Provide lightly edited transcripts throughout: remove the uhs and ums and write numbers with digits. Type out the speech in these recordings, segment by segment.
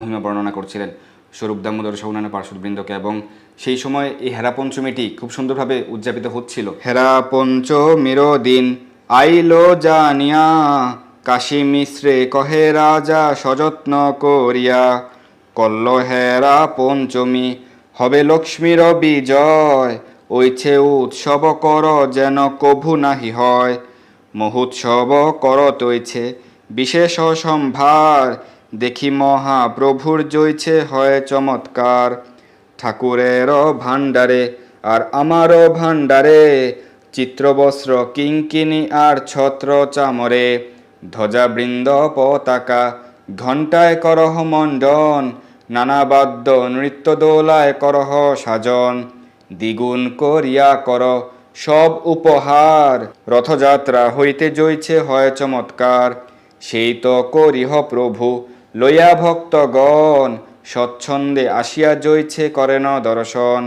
মহিমা বর্ণনা করছিলেন স্বরূপ দামোদর সহ অন্যান্য পার্শ্ববৃন্দকে, এবং সেই সময় এই হেরা পঞ্চমীটি খুব সুন্দরভাবে উদযাপিত হচ্ছিল। হেরা পঞ্চমীর দিন আইল জানিয়া, কাশী মিশ্রে কহে রাজা সযত্ন করিয়া, কল্ল হেরা পঞ্চমী হবে লক্ষ্মীর বিজয়, ওইছে উৎসব কর যেন কভু নাহি হয়। মহোৎসব কর তৈছে বিশেষ সম্ভার, দেখি মহাপ্রভুর জয়ছে হয় চমৎকার। ঠাকুরের ভাণ্ডারে আর আমারও ভাণ্ডারে, চিত্রবস্ত্র কিঙ্কিনি আর ছত্র চামরে, ধ্বজাবৃন্দ পতাকা ঘণ্টায় করহ মণ্ডন, নানা বাদ্য নৃত্য দোলায় করহ সাজন, দ্বিগুণ করিয়া কর সব উপহার, রথযাত্রা হইতে জয়ছে হয় চমৎকার। সেই তো করিহ প্রভু লইয়া ভক্তগণ, স্বচ্ছন্দে আসিয়া জয়ছে করেন দর্শন।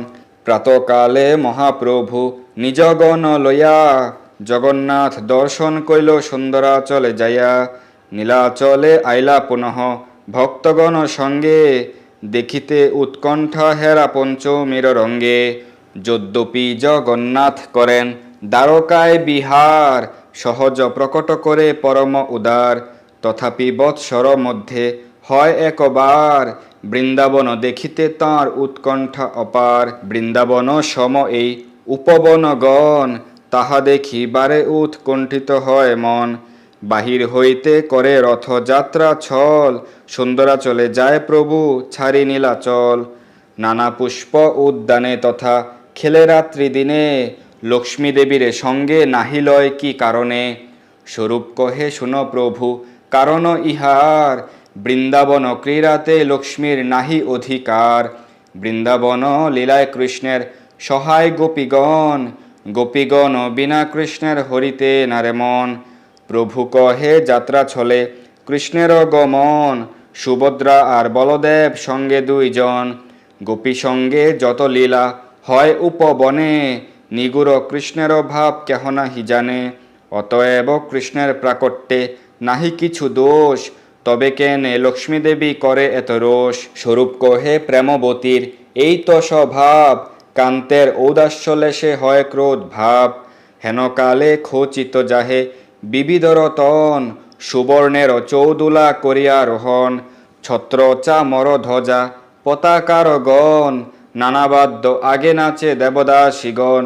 প্রাতকালে মহাপ্রভু নিজগণ লইয়া, জগন্নাথ দর্শন কইল সুন্দরাচলে যাইয়া, নীলাচলে আইলা পুনঃ ভক্তগণ সঙ্গে, দেখিতে উৎকণ্ঠা হেরা পঞ্চমীর রঙ্গে। যদ্যপি জগন্নাথ করেন দ্বারকায় বিহার, সহজ প্রকট করে পরম উদার, তথাপি বৎসর মধ্যে হয় একবার, বৃন্দাবন দেখিতে তাঁর উৎকণ্ঠা অপার। বৃন্দাবন সম এই উপবনগণ, তাহা দেখিবারে উৎকণ্ঠিত হয় মন। বাহির হইতে করে রথযাত্রা ছল, সুন্দরাচলে যায় প্রভু ছাড়ি নীলাচল। নানা পুষ্প উদ্যানে তথা খেলে রাত্রি দিনে, লক্ষ্মী দেবীর সঙ্গে নাহি লয় কি কারণে। স্বরূপ কহে শুন প্রভু কারণ ইহার, বৃন্দাবন ক্রীড়াতে লক্ষ্মীর নাহি অধিকার। বৃন্দাবন লীলায় কৃষ্ণের সহায় গোপীগণ, গোপীগণ বিনা কৃষ্ণের হরিতে নারে মন। প্রভু কহে যাত্রা ছলে কৃষ্ণের গমন, সুভদ্রা আর বলদেব সঙ্গে দুইজন, গোপী সঙ্গে যত লীলা হয় উপবনে, নিগুড় কৃষ্ণের ভাব কেহ নাহি জানে। অতএব কৃষ্ণের প্রাকট্যে নাহি কিছু দোষ, তবে কেনে লক্ষ্মী দেবী করে এত রোষ। স্বরূপ কহে প্রেমবতীর এই তো স্বভাব, কান্তের ঔদাস্যলেশে হয় ক্রোধ ভাব। হেনকালে খচিত যাহে বিবিধ রতন, সুবর্ণের চৌদুলা করিয়া রোহণ। ছত্র চামর ধ্বজা পতাকার গণ, নানাবাদ্য আগে নাচে দেবদাসীগণ।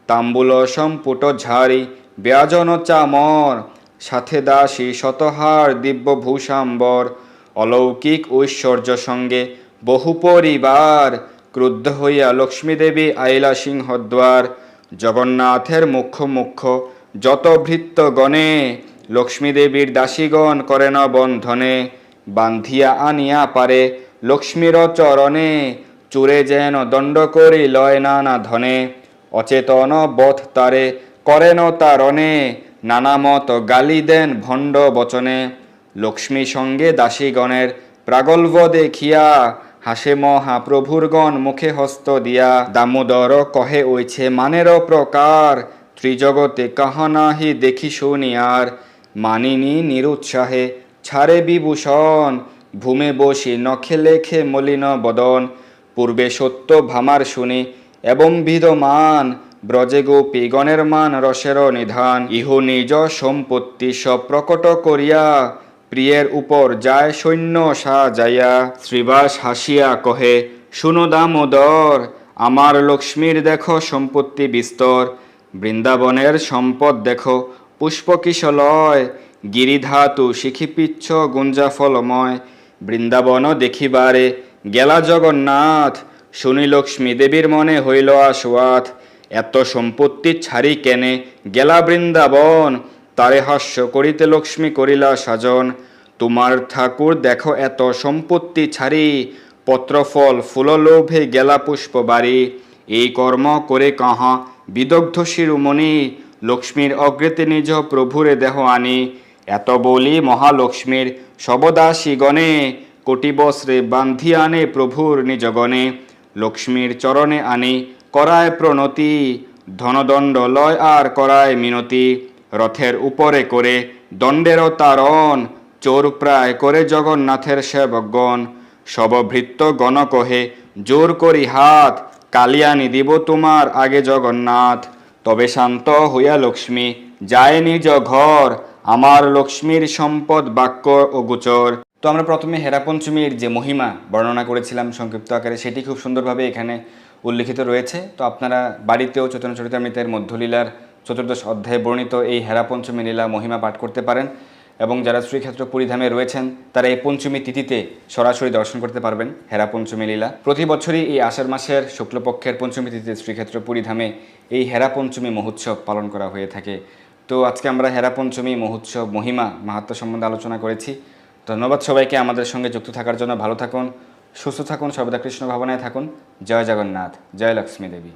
তাম্বুল সম্পুট ঝাড়ি ব্যাজন চামর, সাথে দাসী শতহার দিব্য ভূষাম্বর। অলৌকিক ঐশ্বর্য সঙ্গে বহু পরিবার, ক্রুদ্ধ হইয়া লক্ষ্মী দেবী আইলা সিংহদ্বার। জগন্নাথের মুখ্য মুখ্য যত ভৃত্যগণে, লক্ষ্মী দেবীর দাসীগণ করেন বন্ধনে। বান্ধিয়া আনিয়া পারে লক্ষ্মীর চরণে, চূড়ে যেন দণ্ড করি লয় নানা ধনে। অচেতন বধ তারে করেন তারণে, নানা মত গালি দেন ভণ্ড বচনে। লক্ষ্মী সঙ্গে দাসীগণের প্রাগল্ভ দেখিয়া, হাসে মহাপ্রভুরগণ মুখে হস্ত দিয়া। দামোদর কহে ওইছে মানের প্রকার, ত্রিজগতে কাহা নাহি দেখি শুনিয়ার। মানিনী নিরুৎসাহে ছাড়ে বিভূষণ, ভূমে বসি নখে লেখে মলিন বদন। পূর্বে সত্য ভামার শুনি এবং বিধমান, ব্রজে গোপী গণের মান রসের নিধান। ইহ নিজ সম্পত্তি সব প্রকট করিয়া, প্রিয়ের উপর যায় সৈন্য সাজাইয়া। শ্রীবাস হাসিয়া কহে শুনো দামোদর, আমার লক্ষ্মীর দেখো সম্পত্তি বিস্তর। বৃন্দাবনের সম্পদ দেখো পুষ্পকিশলয়, গিরিধাতু শিখিপিচ্ছ গুঞ্জা ফলময়। বৃন্দাবন দেখিবারে গেলা জগন্নাথ, শুনি লক্ষ্মী দেবীর মনে হইল আশুয়াত। এত সম্পত্তি ছাড়ি কেনে গেলা বৃন্দাবন, তারে হাস্য করিতে লক্ষ্মী করিলা সাজন। তোমার ঠাকুর দেখো এত সম্পত্তি ছাড়ি, পত্রফল ফুল লোভে গেলা পুষ্প বাড়ি। এই কর্ম করে কাহা বিদগ্ধ শিরোমণি, লক্ষ্মীর অগ্রেতে নিজ প্রভুরে দেহ আনি। এত বলি মহালক্ষ্মীর সবদাসীগণে, কোটি বস্ত্রে বান্ধি আনে প্রভুর নিজগণে। লক্ষ্মীর চরণে আনি করায় প্রণতি, ধনদণ্ড লয় আর করায় মিনতি। রথের উপরে করে দণ্ডের তারণ, চোর প্রায় করে জগন্নাথের সেবকগণ। সবভৃত্য গণ কহে জোর করি হাত, কালিয়ানি দিব তোমার আগে জগন্নাথ। তবে শান্ত হইয়া লক্ষ্মী যায় নিজ ঘর, আমার লক্ষ্মীর সম্পদ বাক্য ও গোচর। তো আমরা প্রথমে হেরা পঞ্চমীর যে মহিমা বর্ণনা করেছিলাম সংক্ষিপ্ত আকারে, সেটি খুব সুন্দরভাবে এখানে উল্লিখিত রয়েছে। তো আপনারা বাড়িতেও চৈতন্য চরিতামৃতের মধ্যলীলার 14দশ অধ্যায়ে বর্ণিত এই হেরা পঞ্চমী লীলা মহিমা পাঠ করতে পারেন, এবং যারা শ্রীক্ষেত্র পুরীধামে রয়েছেন তারা এই পঞ্চমী তিথিতে সরাসরি দর্শন করতে পারবেন হেরা পঞ্চমী লীলা। প্রতি বছরই এই আষাঢ় মাসের শুক্লপক্ষের পঞ্চমী তিথিতে শ্রীক্ষেত্র পুরীধামে এই হেরা পঞ্চমী মহোৎসব পালন করা হয়ে থাকে। তো আজকে আমরা হেরা পঞ্চমী মহোৎসব মহিমা মাহাত্ম্য সম্বন্ধে আলোচনা করেছি। ধন্যবাদ সবাইকে আমাদের সঙ্গে যুক্ত থাকার জন্য। ভালো থাকুন, সুস্থ থাকুন, সর্বদা কৃষ্ণ ভাবনায় থাকুন। জয় জগন্নাথ, জয় লক্ষ্মী দেবী।